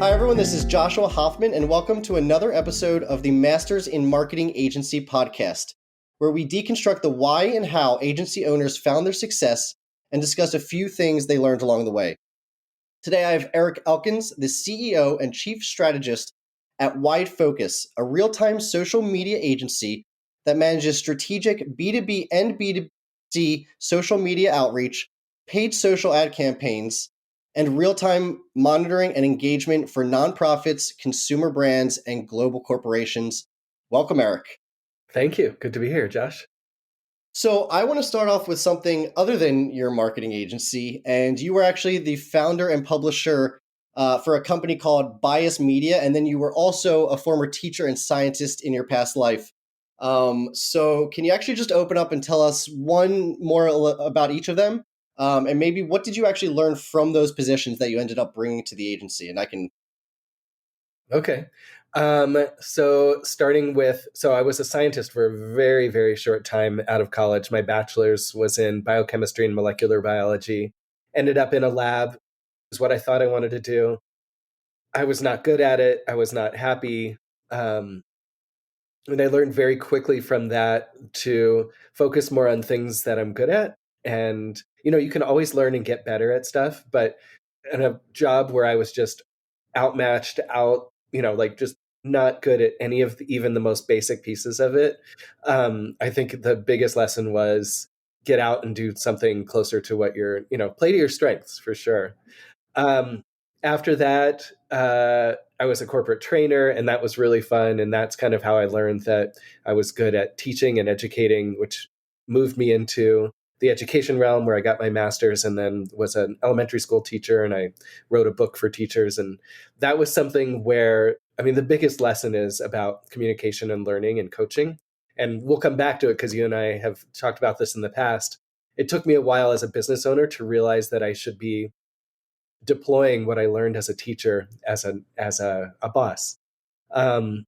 Hi, everyone. This is Joshua Hoffman, and welcome to another episode of the Masters in Marketing Agency podcast, where we deconstruct the why and how agency owners found their success and discuss a few things they learned along the way. Today, I have Eric Elkins, the CEO and Chief Strategist at Wide Focus, a real-time social media agency that manages strategic B2B and B2C social media outreach, paid social ad campaigns, and real-time monitoring and engagement for nonprofits, consumer brands, and global corporations. Welcome, Eric. Thank you. Good to be here, Josh. So I want to start off with something other than your marketing agency, and you were actually the founder and publisher for a company called Bias Media, and then you were also a former teacher and scientist in your past life. So can you actually just open up and tell us one more about each of them? And maybe what did you actually learn from those positions that you ended up bringing to the agency? And I can. Okay. So I was a scientist for a very, very short time out of college. My bachelor's was in biochemistry and molecular biology. Ended up in a lab, is what I thought I wanted to do. I was not good at it. I was not happy. And I learned very quickly from that to focus more on things that I'm good at. And, you can always learn and get better at stuff, but in a job where I was just outmatched, just not good at any of even the most basic pieces of it. I think the biggest lesson was get out and do something closer to what play to your strengths for sure. After that, I was a corporate trainer, and that was really fun. And that's kind of how I learned that I was good at teaching and educating, which moved me into the education realm where I got my master's and then was an elementary school teacher. And I wrote a book for teachers. And that was something where, the biggest lesson is about communication and learning and coaching. And we'll come back to it because you and I have talked about this in the past. It took me a while as a business owner to realize that I should be deploying what I learned as a teacher as a boss. But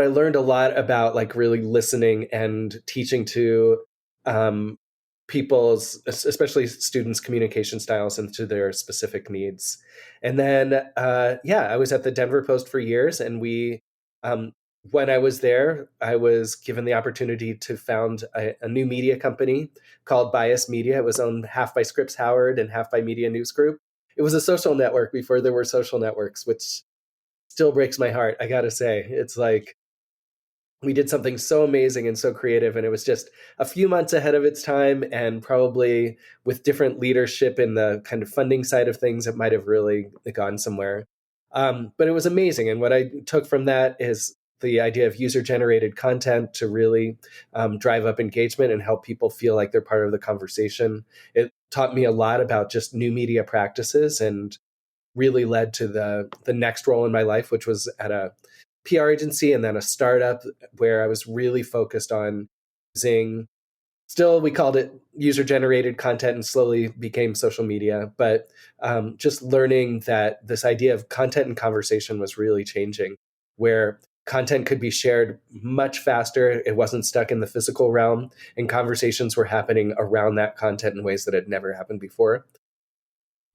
I learned a lot about really listening and teaching to people's, especially students' communication styles and to their specific needs. And then, I was at the Denver Post for years, and when I was there, I was given the opportunity to found a new media company called Bias Media. It was owned half by Scripps Howard and half by Media News Group. It was a social network before there were social networks, which still breaks my heart. I got to say, it's like we did something so amazing and so creative, and it was just a few months ahead of its time, and probably with different leadership in the kind of funding side of things, it might have really gone somewhere. But it was amazing. And what I took from that is the idea of user-generated content to really drive up engagement and help people feel like they're part of the conversation. It taught me a lot about just new media practices and really led to the next role in my life, which was at a PR agency and then a startup where I was really focused on using, still we called it user-generated content and slowly became social media, but just learning that this idea of content and conversation was really changing, where content could be shared much faster. It wasn't stuck in the physical realm, and conversations were happening around that content in ways that had never happened before.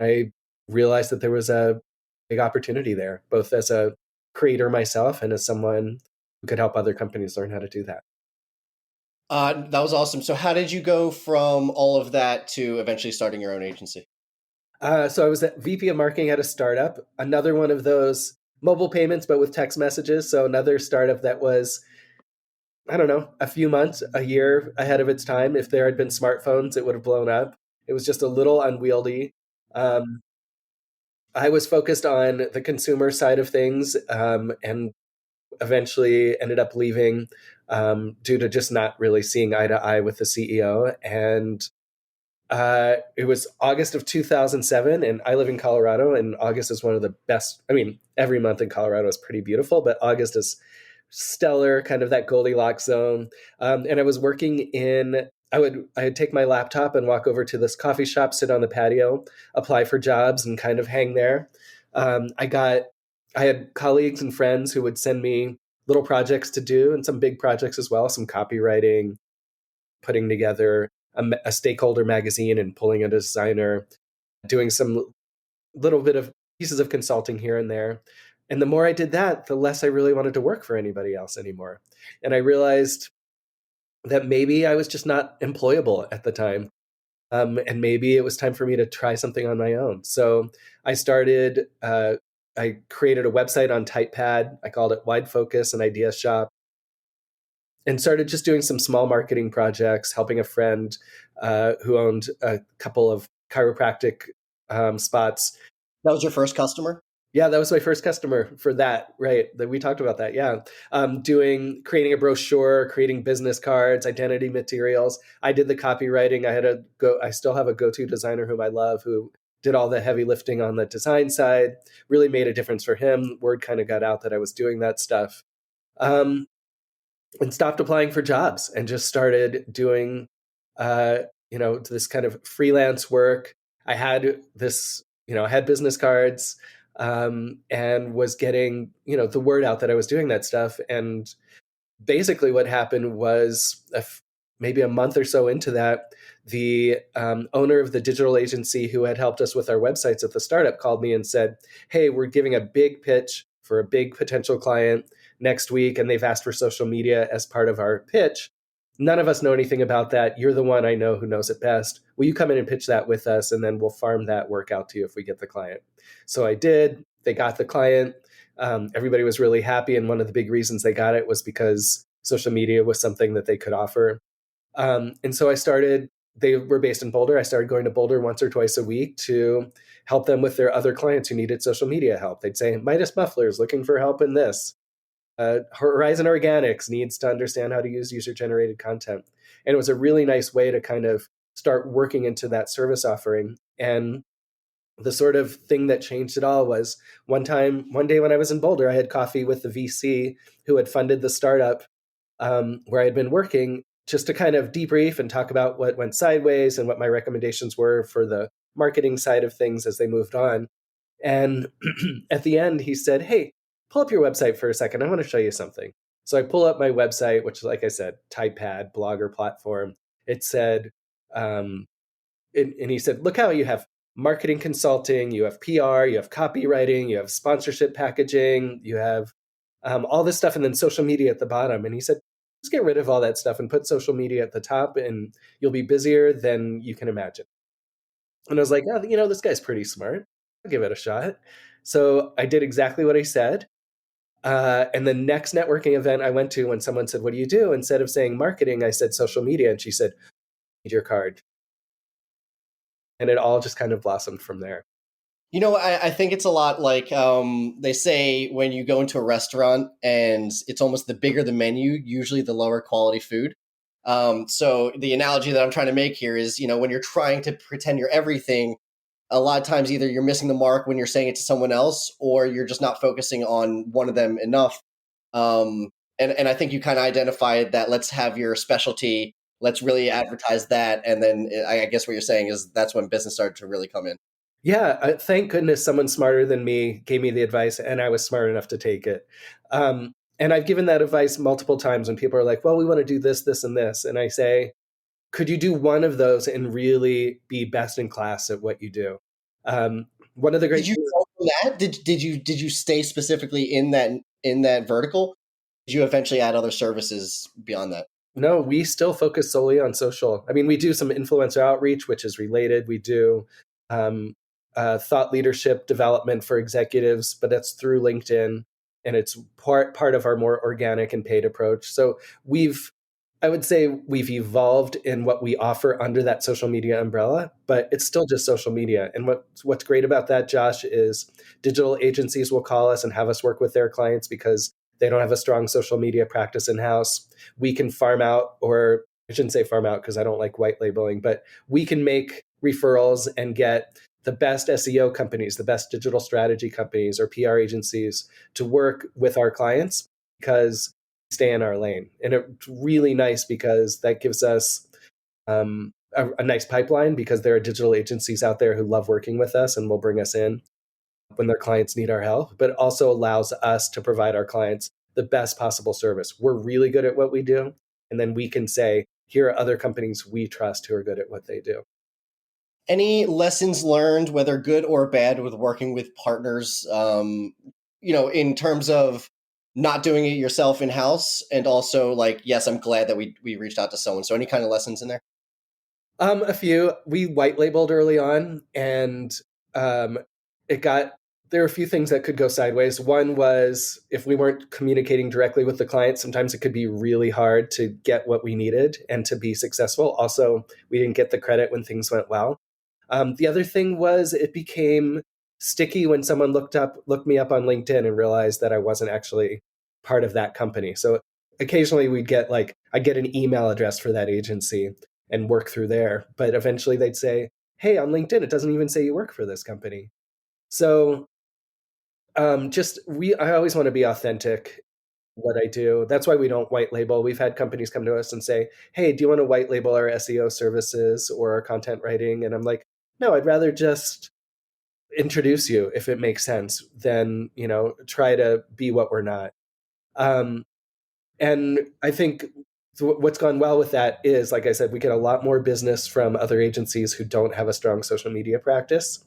I realized that there was a big opportunity there, both as a creator myself and as someone who could help other companies learn how to do that. That was awesome. So how did you go from all of that to eventually starting your own agency? So I was at VP of marketing at a startup, another one of those mobile payments, but with text messages. So another startup that was, I don't know, a few months, a year ahead of its time. If there had been smartphones, it would have blown up. It was just a little unwieldy. I was focused on the consumer side of things, and eventually ended up leaving due to just not really seeing eye to eye with the CEO. And it was August of 2007, and I live in Colorado, and August is one of the best. Every month in Colorado is pretty beautiful, but August is stellar, kind of that Goldilocks zone. And I was working in, I'd take my laptop and walk over to this coffee shop, sit on the patio, apply for jobs, and kind of hang there. I had colleagues and friends who would send me little projects to do, and some big projects as well, some copywriting, putting together a stakeholder magazine and pulling a designer, doing some little bit of pieces of consulting here and there. And the more I did that, the less I really wanted to work for anybody else anymore. And I realized that maybe I was just not employable at the time. And maybe it was time for me to try something on my own. So I started, I created a website on Typepad. I called it Wide Focus and Idea Shop, and started just doing some small marketing projects, helping a friend who owned a couple of chiropractic spots. That was your first customer? Yeah, that was my first customer for that. Right. That we talked about that. Yeah. Creating a brochure, creating business cards, identity materials. I did the copywriting. I still have a go-to designer whom I love, who did all the heavy lifting on the design side, really made a difference for him. Word kind of got out that I was doing that stuff. Um, and stopped applying for jobs and just started doing, this kind of freelance work. I had I had business cards, and was getting, the word out that I was doing that stuff. And basically what happened was maybe a month or so into that, the owner of the digital agency who had helped us with our websites at the startup called me and said, hey, we're giving a big pitch for a big potential client next week, and they've asked for social media as part of our pitch. None of us know anything about that. You're the one I know who knows it best. Will you come in and pitch that with us, and then we'll farm that work out to you if we get the client? So I did. They got the client. Everybody was really happy, and one of the big reasons they got it was because social media was something that they could offer. And so they were based in Boulder. I started going to Boulder once or twice a week to help them with their other clients who needed social media help. They'd say, Midas Mufflers looking for help in this. Horizon Organics needs to understand how to use user-generated content. And it was a really nice way to kind of start working into that service offering. And the sort of thing that changed it all was one day when I was in Boulder, I had coffee with the VC who had funded the startup where I had been working, just to kind of debrief and talk about what went sideways and what my recommendations were for the marketing side of things as they moved on. And at the end, he said, hey, pull up your website for a second. I want to show you something. So I pull up my website, which, like I said, Typepad, blogger platform. It said, and he said, look how you have marketing consulting, you have PR, you have copywriting, you have sponsorship packaging, you have all this stuff, and then social media at the bottom. And he said, just get rid of all that stuff and put social media at the top, and you'll be busier than you can imagine. And I was like, oh, this guy's pretty smart. I'll give it a shot. So I did exactly what he said. And the next networking event I went to, when someone said, what do you do? Instead of saying marketing, I said social media. And she said, need your card. And it all just kind of blossomed from there. I think it's a lot like they say when you go into a restaurant and it's almost the bigger the menu, usually the lower quality food. So the analogy that I'm trying to make here is, when you're trying to pretend you're everything, a lot of times either you're missing the mark when you're saying it to someone else, or you're just not focusing on one of them enough. And I think you kind of identified that. Let's have your specialty. Let's really advertise that. And then I guess what you're saying is that's when business started to really come in. Yeah, thank goodness someone smarter than me gave me the advice, and I was smart enough to take it. And I've given that advice multiple times when people are like, well, we want to do this, this, and this. And I say, could you do one of those and really be best in class at what you do? One of the great Did you go from that? Did you stay specifically in that vertical? Did you eventually add other services beyond that? No, we still focus solely on social. I mean, we do some influencer outreach, which is related. We do thought leadership development for executives, but that's through LinkedIn, and it's part of our more organic and paid approach. So I would say we've evolved in what we offer under that social media umbrella, but it's still just social media. And what's great about that, Josh, is digital agencies will call us and have us work with their clients because they don't have a strong social media practice in-house. We can farm out, or I shouldn't say farm out because I don't like white labeling, but we can make referrals and get the best SEO companies, the best digital strategy companies or PR agencies to work with our clients because we stay in our lane. And it's really nice because that gives us a nice pipeline, because there are digital agencies out there who love working with us and will bring us in when their clients need our help, but it also allows us to provide our clients the best possible service. We're really good at what we do. And then we can say, here are other companies we trust who are good at what they do. Any lessons learned, whether good or bad, with working with partners, in terms of not doing it yourself in house, and also like, yes, I'm glad that we reached out to someone. So any kind of lessons in there? A few. We white labeled early on, and um, it got there are a few things that could go sideways. One was if we weren't communicating directly with the client, sometimes it could be really hard to get what we needed and to be successful. Also, we didn't get the credit when things went well. The other thing was it became sticky when someone looked me up on LinkedIn and realized that I wasn't actually part of that company. So occasionally I'd get an email address for that agency and work through there. But eventually they'd say, hey, on LinkedIn, it doesn't even say you work for this company. So I always want to be authentic what I do. That's why we don't white label. We've had companies come to us and say, hey, do you want to white label our SEO services or our content writing? And I'm like, no, I'd rather just introduce you if it makes sense than, try to be what we're not. Um, and I think what's gone well with that is, like I said, we get a lot more business from other agencies who don't have a strong social media practice.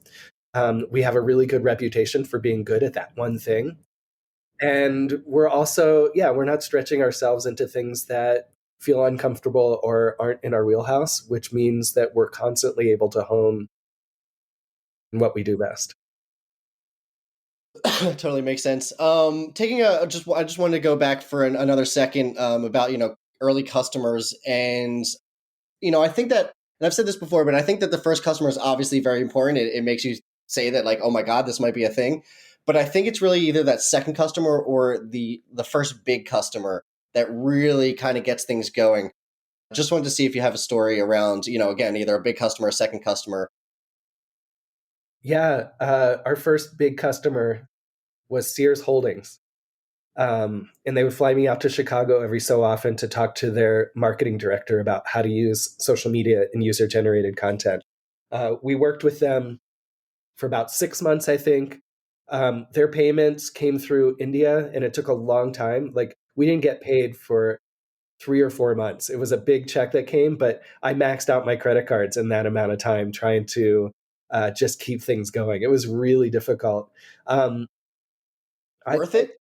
We have a really good reputation for being good at that one thing. And we're also, we're not stretching ourselves into things that feel uncomfortable or aren't in our wheelhouse, which means that we're constantly able to hone what we do best. Totally makes sense. I just wanted to go back for another second about early customers, and I think that, and I've said this before, but I think that the first customer is obviously very important. It makes you say that, like, oh my god, this might be a thing. But I think it's really either that second customer or the first big customer that really kind of gets things going. Just wanted to see if you have a story around, again, either a big customer or second customer. Yeah, our first big customer was Sears Holdings. And they would fly me out to Chicago every so often to talk to their marketing director about how to use social media and user generated content. We worked with them for about 6 months, I think. Their payments came through India and it took a long time. Like, we didn't get paid for 3 or 4 months. It was a big check that came, but I maxed out my credit cards in that amount of time trying to just keep things going. It was really difficult. Um, I, Worth it?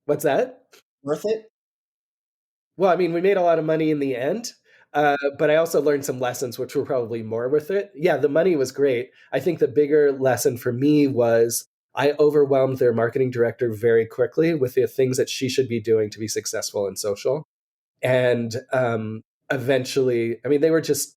what's that? Worth it? Well, I mean, we made a lot of money in the end, but I also learned some lessons, which were probably more with it. Yeah, the money was great. I think the bigger lesson for me was I overwhelmed their marketing director very quickly with the things that she should be doing to be successful in social. And eventually, I mean, they were just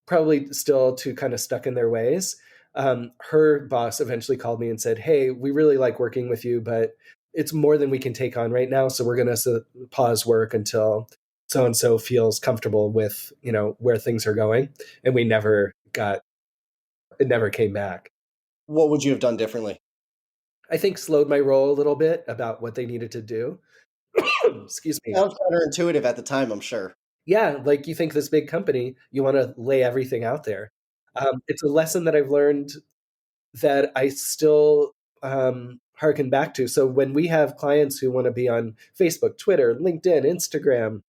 probably still too kind of stuck in their ways. Her boss eventually called me and said, hey, we really like working with you, but it's more than we can take on right now. So we're going to pause work until so and so feels comfortable with, where things are going. And it never came back. What would you have done differently? I think slowed my roll a little bit about what they needed to do. Excuse me. Sounds counterintuitive at the time, I'm sure. Yeah, like, you think this big company, you want to lay everything out there. It's a lesson that I've learned that I still harken back to. So when we have clients who want to be on Facebook, Twitter, LinkedIn, Instagram,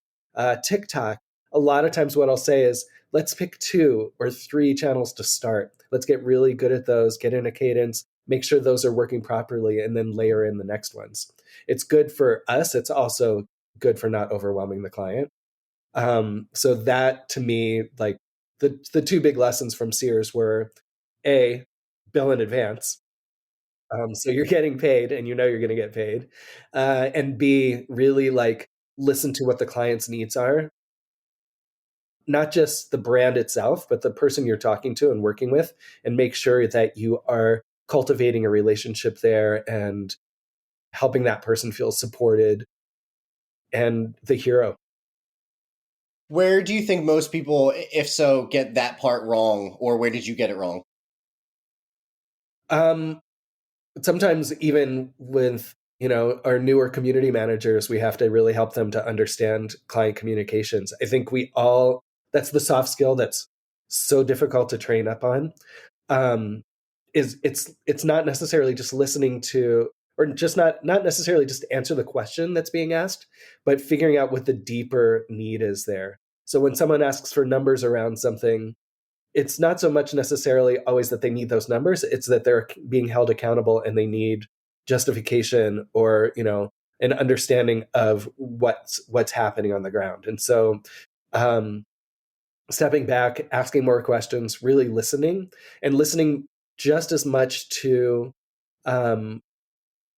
TikTok, a lot of times what I'll say is, let's pick 2 or 3 channels to start. Let's get really good at those, get in a cadence, make sure those are working properly, and then layer in the next ones. It's good for us. It's also good for not overwhelming the client. So that, to me, like, the 2 big lessons from Sears were, A, bill in advance. So you're getting paid and you're going to get paid. And B, really, like, listen to what the client's needs are, not just the brand itself, but the person you're talking to and working with, and make sure that you are cultivating a relationship there and helping that person feel supported and the hero. Where do you think most people, if so, get that part wrong, or where did you get it wrong? Um, Sometimes even with our newer community managers, we have to really help them to understand client communications. I think that's the soft skill that's so difficult to train up on. Is it's not necessarily just listening to, or just not necessarily just answer the question that's being asked, but figuring out what the deeper need is there. So when someone asks for numbers around something, it's not so much necessarily always that they need those numbers, it's that they're being held accountable and they need justification or, an understanding of what's happening on the ground. And so um, stepping back, asking more questions, really listening, and listening just as much to um,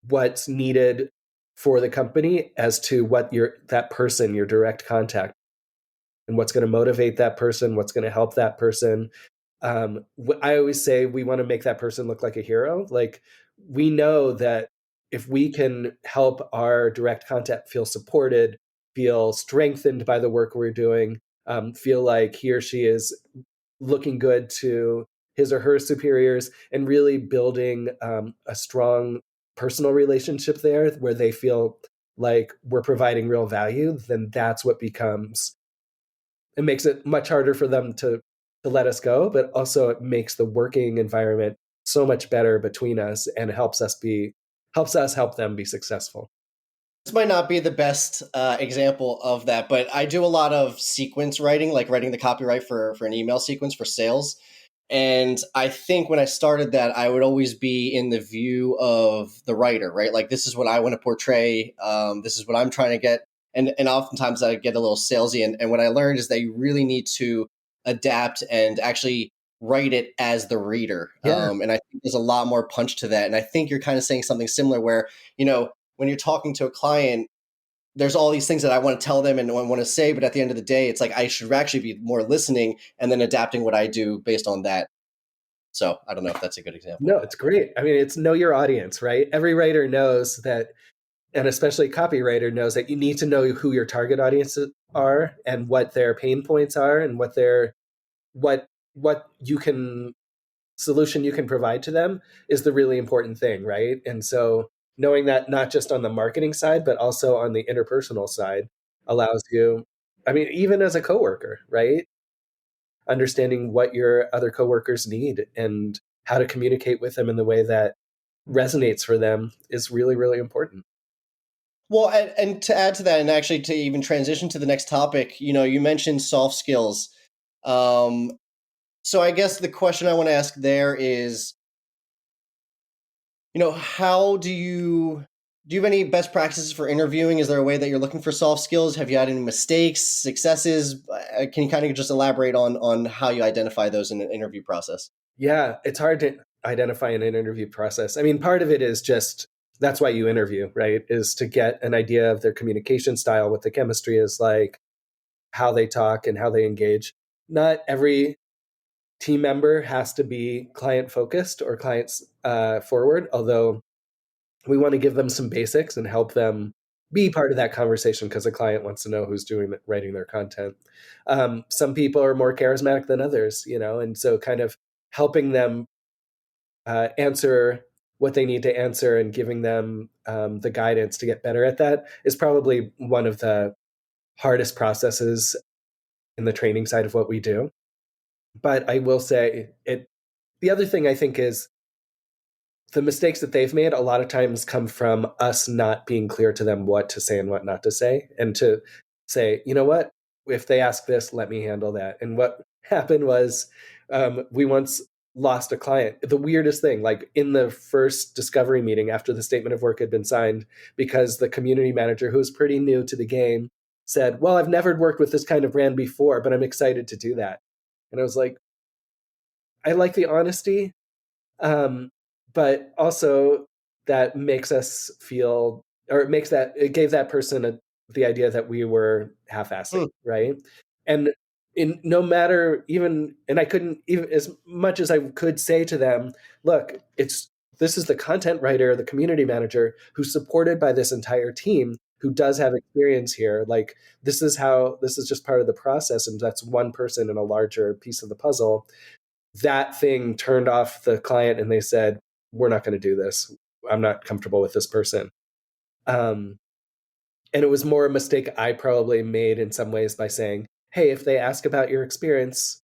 what's needed for the company as to what that person, your direct contact, and what's going to motivate that person, what's going to help that person. I always say we want to make that person look like a hero. Like, we know that if we can help our direct contact feel supported, feel strengthened by the work we're doing, feel like he or she is looking good to his or her superiors, and really building a strong personal relationship there where they feel like we're providing real value, then that's what becomes, it makes it much harder for them to let us go, but also it makes the working environment so much better between us and helps us help them be successful. This might not be the best example of that, but I do a lot of sequence writing, like writing the copyright for an email sequence for sales. And I think when I started that, I would always be in the view of the writer, right? Like, this is what I want to portray. This is what I'm trying to get. And oftentimes I get a little salesy. And what I learned is that you really need to adapt and actually write it as the reader. Yeah. And I think there's a lot more punch to that. And I think you're kind of saying something similar where, when you're talking to a client, there's all these things that I want to tell them and want to say, but at the end of the day, it's like I should actually be more listening and then adapting what I do based on that. So I don't know if that's a good example. No, it's great. I mean, it's know your audience, right? Every writer knows that, and especially copywriter knows that you need to know who your target audiences are and what their pain points are and what you can solution you can provide to them is the really important thing, right? And so knowing that not just on the marketing side, but also on the interpersonal side allows you, I mean, even as a coworker, right? Understanding what your other coworkers need and how to communicate with them in the way that resonates for them is really, really important. Well, and to add to that, and actually to even transition to the next topic, you mentioned soft skills. Um, so I guess the question I want to ask there is, how do you have any best practices for interviewing? Is there a way that you're looking for soft skills? Have you had any mistakes, successes? Can you kind of just elaborate on how you identify those in an interview process? Yeah, it's hard to identify in an interview process. I mean, part of it is just that's why you interview, right? Is to get an idea of their communication style, what the chemistry is like, how they talk, and how they engage. Not every team member has to be client focused or clients forward, although we want to give them some basics and help them be part of that conversation because the client wants to know who's writing their content. Some people are more charismatic than others, and so kind of helping them answer what they need to answer and giving them the guidance to get better at that is probably one of the hardest processes in the training side of what we do. But I will say the other thing I think is the mistakes that they've made a lot of times come from us not being clear to them what to say and what not to say, and to say, you know what, if they ask this, let me handle that. And what happened was we once lost a client. The weirdest thing, like in the first discovery meeting after the statement of work had been signed, because the community manager, who was pretty new to the game, said, well, I've never worked with this kind of brand before, but I'm excited to do that. And I was like, I like the honesty, um, but also that makes us feel, or it gave that person the idea that we were half-assing, right? And in no matter even, and I couldn't even, as much as I could say to them, look, this is the content writer, the community manager who's supported by this entire team who does have experience here. Like, this is just part of the process, and that's one person in a larger piece of the puzzle. That thing turned off the client and they said, we're not going to do this. I'm not comfortable with this person. And it was more a mistake I probably made in some ways by saying, hey, if they ask about your experience,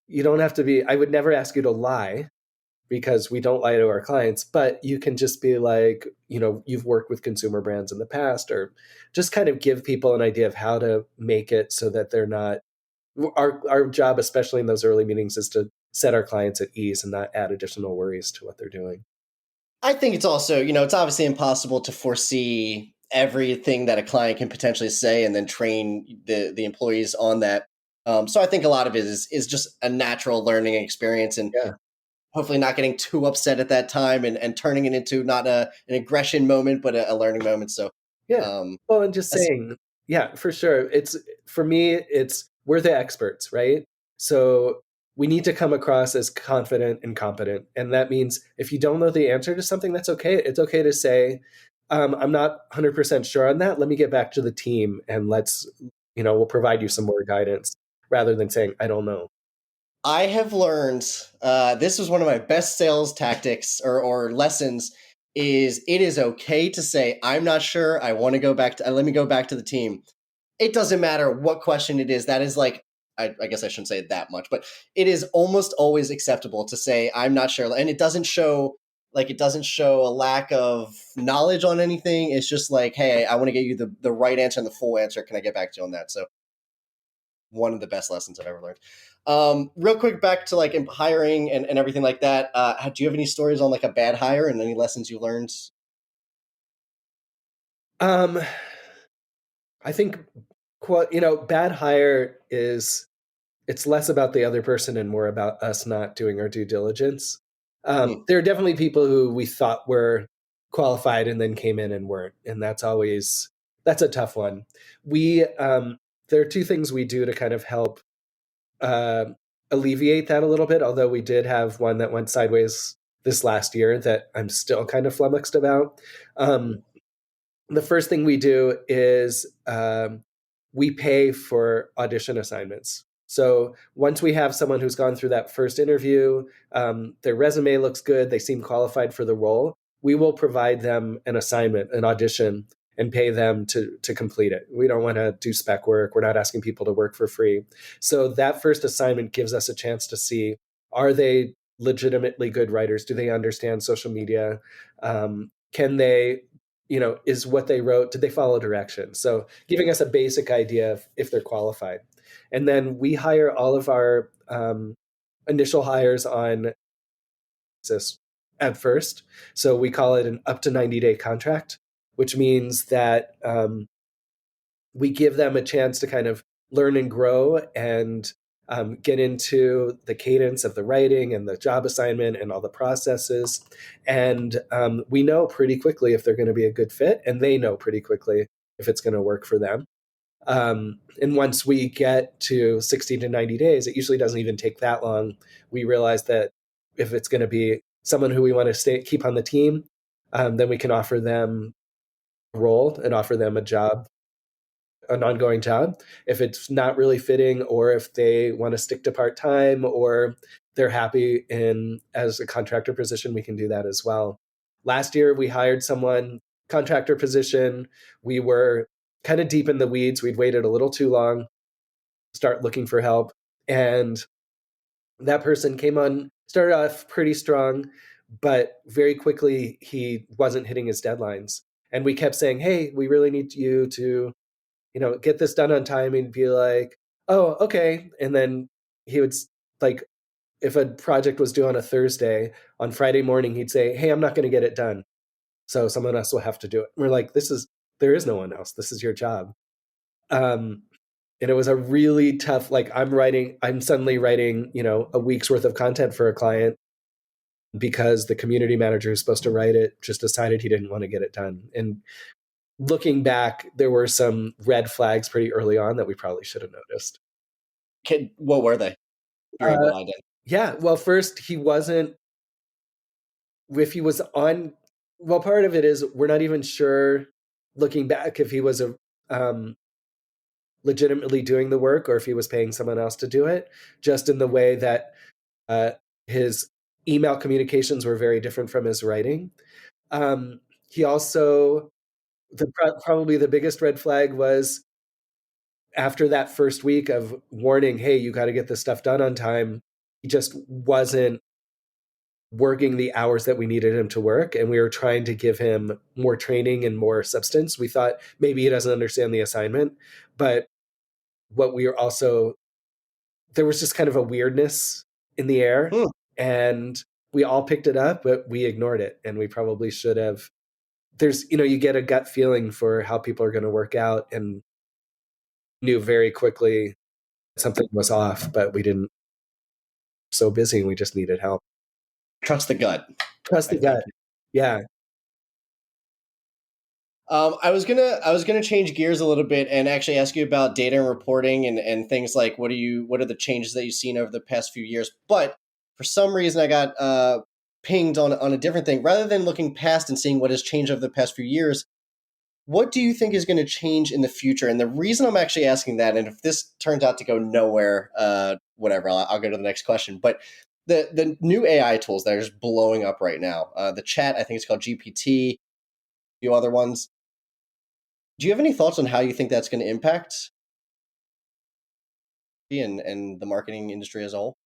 you don't have to I would never ask you to lie, because we don't lie to our clients, but you can just be like, you've worked with consumer brands in the past, or just kind of give people an idea of how to make it so that they're not our job, especially in those early meetings, is to set our clients at ease and not add additional worries to what they're doing. I think it's also, it's obviously impossible to foresee everything that a client can potentially say and then train the employees on that. So I think a lot of it is just a natural learning experience, and Yeah. hopefully not getting too upset at that time, and turning it into not an aggression moment, but a learning moment. So, Yeah. um, Well, and just as, saying, yeah, for sure. It's for me, it's we're the experts, right? So we need to come across as confident and competent. And that means if you don't know the answer to something, that's okay. It's okay to say, I'm not 100% sure on that. Let me get back to the team and we'll provide you some more guidance rather than saying, I don't know. I have learned, this was one of my best sales tactics or lessons. Is it is okay to say I'm not sure. I want to go back to. Let me go back to the team. It doesn't matter what question it is. That is like, I guess I shouldn't say it that much, but it is almost always acceptable to say I'm not sure, and it doesn't show a lack of knowledge on anything. It's just like, hey, I want to get you the right answer and the full answer. Can I get back to you on that? So one of the best lessons I've ever learned. Real quick, back to like hiring and everything like that. Do you have any stories on like a bad hire and any lessons you learned? Um, I think, bad hire is it's less about the other person and more about us not doing our due diligence. Hmm. There are definitely people who we thought were qualified and then came in and weren't, and that's a tough one. We There are two things we do to kind of help uh, alleviate that a little bit. Although we did have one that went sideways this last year that I'm still kind of flummoxed about. The first thing we do is we pay for audition assignments. So once we have someone who's gone through that first interview, their resume looks good, they seem qualified for the role, we will provide them an assignment, an audition, and pay them to complete it. We don't want to do spec work. We're not asking people to work for free. So that first assignment gives us a chance to see, are they legitimately good writers? Do they understand social media? Can they is what they wrote, did they follow directions? So giving us a basic idea of if they're qualified. And then we hire all of our initial hires on this at first. So we call it an up to 90-day contract, which means that we give them a chance to kind of learn and grow and get into the cadence of the writing and the job assignment and all the processes. And we know pretty quickly if they're going to be a good fit, and they know pretty quickly if it's going to work for them. And once we get to 60 to 90 days, it usually doesn't even take that long. We realize that if it's going to be someone who we want to keep on the team, then we can offer them a role and offer them a job, an ongoing job. If it's not really fitting, or if they want to stick to part-time, or they're happy in as a contractor position, we can do that as well. Last year we hired someone, contractor position. We were kind of deep in the weeds. We'd waited a little too long to start looking for help. And that person came on, started off pretty strong, but very quickly he wasn't hitting his deadlines. And we kept saying, hey, we really need you to get this done on time, and be like, oh, okay. And then he would like, if a project was due on a Thursday, on Friday morning, he'd say, hey, I'm not going to get it done. So someone else will have to do it. And we're like, there is no one else. This is your job. And it was a really tough, like I'm suddenly writing, a week's worth of content for a client because the community manager who's supposed to write it just decided he didn't want to get it done. And looking back, there were some red flags pretty early on that we probably should have noticed. What were they? If you're able Uh, to identify. yeah, well, first, if he was on, well, part of it is we're not even sure, looking back, if he was um, legitimately doing the work or if he was paying someone else to do it, just in the way that uh, his email communications were very different from his writing. He also, probably the biggest red flag was after that first week of warning, hey, you got to get this stuff done on time, he just wasn't working the hours that we needed him to work. And we were trying to give him more training and more substance. We thought maybe he doesn't understand the assignment. But what we are also there was just kind of a weirdness in the air, Hmm. and we all picked it up, but we ignored it, and we probably should have. There's, you get a gut feeling for how people are going to work out, and knew very quickly something was off, but we didn't. So busy, and we just needed help. Trust the gut. Trust I the think. gut. Yeah. I was gonna change gears a little bit and actually ask you about data and reporting and things like what are the changes that you've seen over the past few years. But for some reason, I got pinged on a different thing. Rather than looking past and seeing what has changed over the past few years, what do you think is going to change in the future? And the reason I'm actually asking that, and if this turns out to go nowhere, whatever, I'll go to the next question. But the new AI tools that are just blowing up right now, the chat, I think it's called GPT, a few other ones. Do you have any thoughts on how you think that's going to impact and the marketing industry as a whole?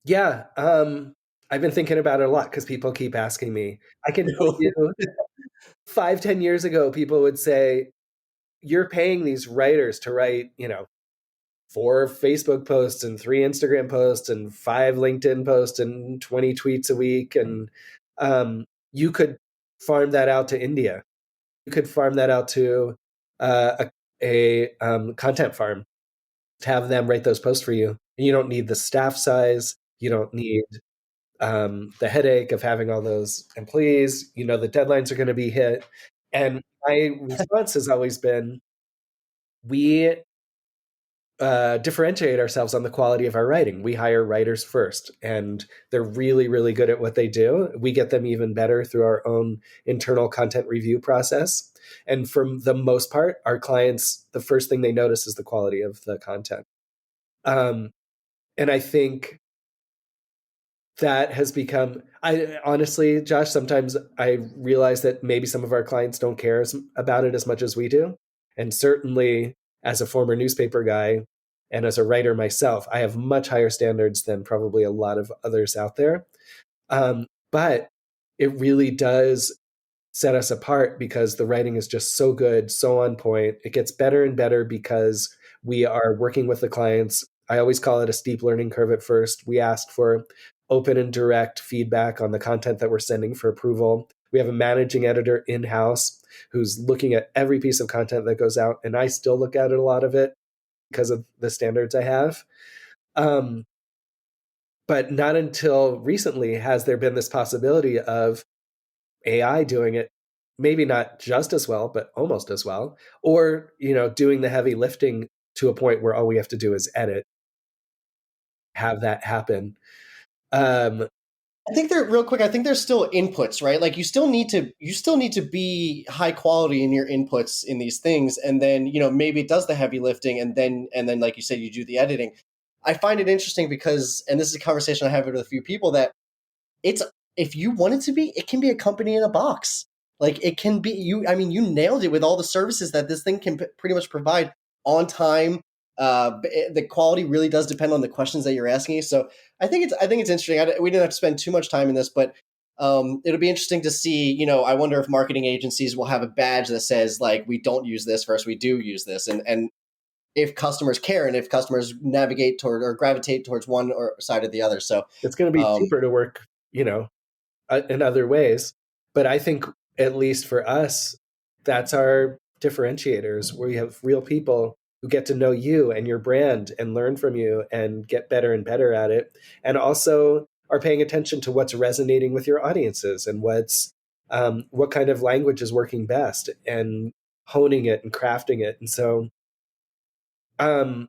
Yeah. I've been thinking about it a lot because people keep asking me. I can tell you 5, 10 years ago, people would say, you're paying these writers to write, 4 Facebook posts and 3 Instagram posts and 5 LinkedIn posts and 20 tweets a week. And you could farm that out to India. You could farm that out to a content farm to have them write those posts for you. And you don't need the staff size. You don't need the headache of having all those employees. The deadlines are going to be hit. And my response has always been, we differentiate ourselves on the quality of our writing. We hire writers first, and they're really, really good at what they do. We get them even better through our own internal content review process. And for the most part, our clients, the first thing they notice is the quality of the content. And I think that has become, I honestly, Josh, sometimes I realize that maybe some of our clients don't care about it as much as we do. And certainly as a former newspaper guy and as a writer myself, I have much higher standards than probably a lot of others out there. But it really does set us apart because the writing is just so good, so on point. It gets better and better because we are working with the clients. I always call it a steep learning curve at first. We ask for open and direct feedback on the content that we're sending for approval. We have a managing editor in-house who's looking at every piece of content that goes out, and I still look at it, a lot of it, because of the standards I have. But not until recently has there been this possibility of AI doing it, maybe not just as well, but almost as well, or, doing the heavy lifting to a point where all we have to do is edit, have that happen. Um, I think they're real quick. I think there's still inputs, right? Like you still need to be high quality in your inputs in these things, and then maybe it does the heavy lifting, and then like you said, you do the editing. I find it interesting because, and this is a conversation I have with a few people, that it's if you want it to be, it can be a company in a box. Like it can be you. I mean, you nailed it with all the services that this thing can pretty much provide on time. The quality really does depend on the questions that you're asking. So I think it's interesting. We didn't have to spend too much time in this, but it'll be interesting to see. I wonder if marketing agencies will have a badge that says like we don't use this versus we do use this, and if customers care and if customers navigate toward or gravitate towards one or side or the other. So it's going to be um, cheaper to work, in other ways. But I think, at least for us, that's our differentiators, where you have real people who get to know you and your brand and learn from you and get better and better at it. And also are paying attention to what's resonating with your audiences and what kind of language is working best, and honing it and crafting it. And so, um,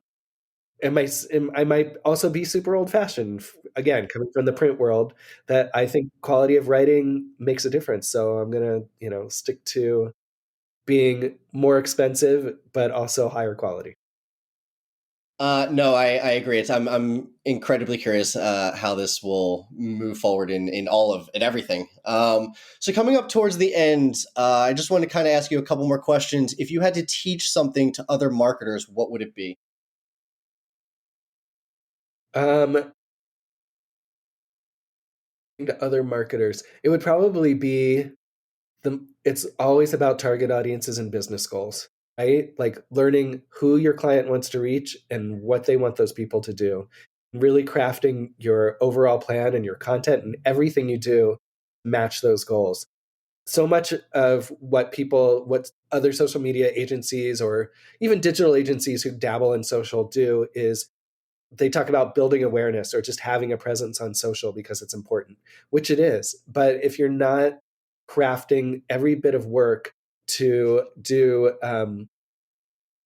I might also be super old fashioned, again, coming from the print world, that I think quality of writing makes a difference. So I'm going to, stick to being more expensive, but also higher quality. no, I agree. I'm incredibly curious how this will move forward in all of in everything. So coming up towards the end, I just want to kind of ask you a couple more questions. If you had to teach something to other marketers, what would it be? Um, to other marketers, it would probably be it's always about target audiences and business goals. right? Like learning who your client wants to reach and what they want those people to do. Really crafting your overall plan and your content and everything you do match those goals. So much of what other social media agencies or even digital agencies who dabble in social do is they talk about building awareness or just having a presence on social because it's important, which it is. But if you're not crafting every bit of work to do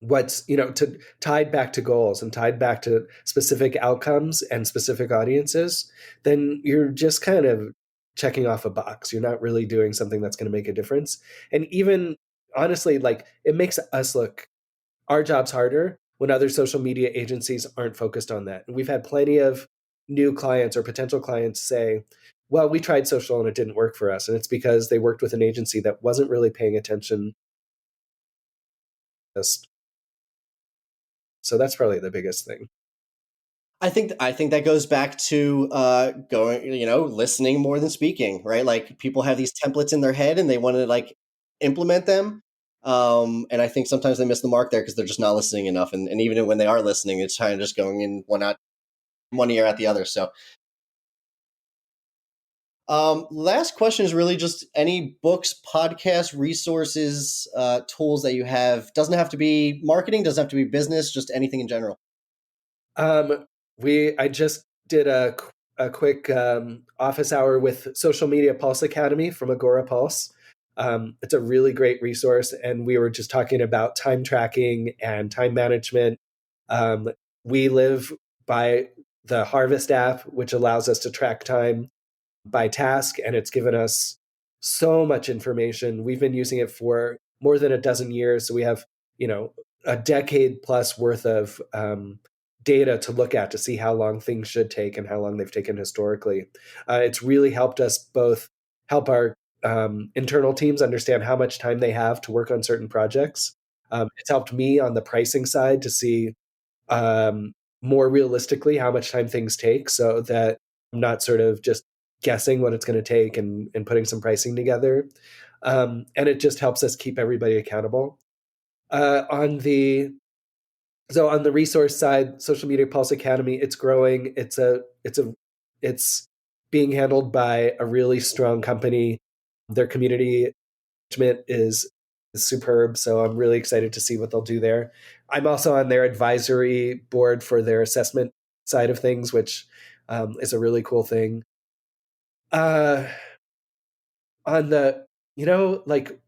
what's to tied back to goals and tied back to specific outcomes and specific audiences, then you're just kind of checking off a box. You're not really doing something that's going to make a difference. And even honestly, like it makes us look our jobs harder when other social media agencies aren't focused on that. And we've had plenty of new clients or potential clients say, well, we tried social and it didn't work for us. And it's because they worked with an agency that wasn't really paying attention. So that's probably the biggest thing. I think that goes back to going, listening more than speaking, right? Like people have these templates in their head and they want to like implement them. And I think sometimes they miss the mark there because they're just not listening enough. And even when they are listening, it's kind of just going in one ear at the other. So last question is really just any books, podcasts, resources, tools that you have. Doesn't have to be marketing, doesn't have to be business, just anything in general. Um, I just did a quick office hour with Social Media Pulse Academy from Agora Pulse. It's a really great resource, and we were just talking about time tracking and time management. Um, we live by the Harvest app, which allows us to track time by task, and it's given us so much information. We've been using it for more than a dozen years, so we have a decade plus worth of data to look at to see how long things should take and how long they've taken historically. It's really helped us both help our internal teams understand how much time they have to work on certain projects. It's helped me on the pricing side to see um, more realistically how much time things take so that I'm not sort of just guessing what it's going to take and putting some pricing together. And it just helps us keep everybody accountable. On the resource side, Social Media Pulse Academy, it's growing. It's being handled by a really strong company. Their community management is superb, so I'm really excited to see what they'll do there. I'm also on their advisory board for their assessment side of things, which is a really cool thing. Uh, on the like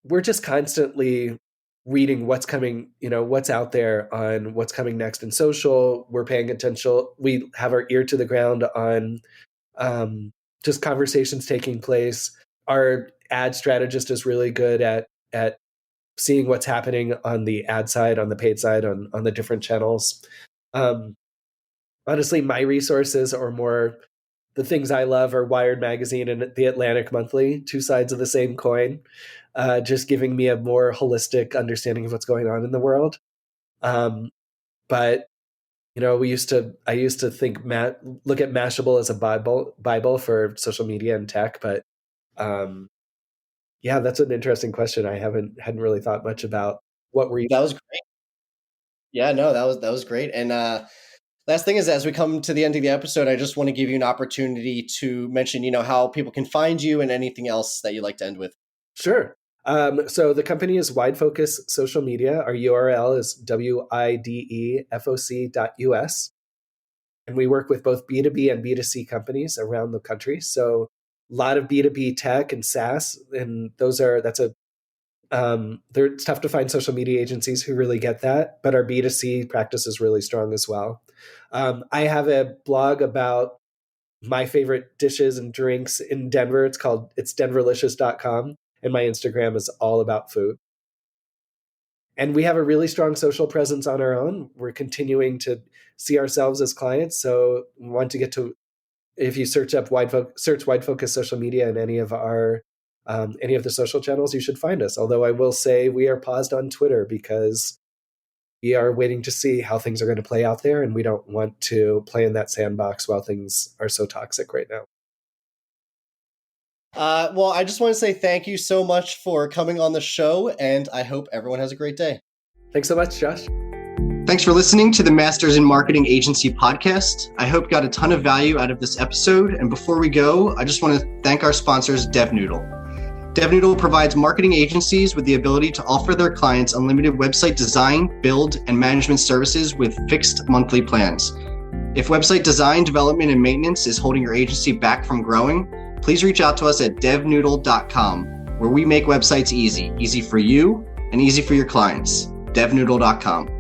we're just constantly reading what's coming, what's out there on what's coming next in social. We're paying attention. We have our ear to the ground on just conversations taking place. Our ad strategist is really good at seeing what's happening on the ad side, on the paid side, on the different channels. Um, Honestly, my resources are more the things I love are Wired Magazine and The Atlantic Monthly, two sides of the same coin, just giving me a more holistic understanding of what's going on in the world. But I used to look at Mashable as a Bible for social media and tech. But yeah, that's an interesting question. I hadn't really thought much about what were you. That was great. Yeah, no, that was great. And last thing is, as we come to the end of the episode, I just want to give you an opportunity to mention, how people can find you and anything else that you'd like to end with. Sure. So the company is Wide Focus Social Media. Our URL is widefoc.us. And we work with both B2B and B2C companies around the country. So a lot of B2B tech and SaaS, and it's tough to find social media agencies who really get that, but our B2C practice is really strong as well. I have a blog about my favorite dishes and drinks in Denver. It's denverlicious.com. And my Instagram is all about food. And we have a really strong social presence on our own. We're continuing to see ourselves as clients. So we want to get to, if you search Wide Focus Social Media in any of the social channels, you should find us. Although I will say we are paused on Twitter because we are waiting to see how things are going to play out there. And we don't want to play in that sandbox while things are so toxic right now. Well, I just want to say thank you so much for coming on the show, and I hope everyone has a great day. Thanks so much, Josh. Thanks for listening to the Masters in Marketing Agency podcast. I hope you got a ton of value out of this episode. And before we go, I just want to thank our sponsors, DevNoodle. DevNoodle provides marketing agencies with the ability to offer their clients unlimited website design, build, and management services with fixed monthly plans. If website design, development, and maintenance is holding your agency back from growing, please reach out to us at devnoodle.com, where we make websites easy for you and easy for your clients. devnoodle.com.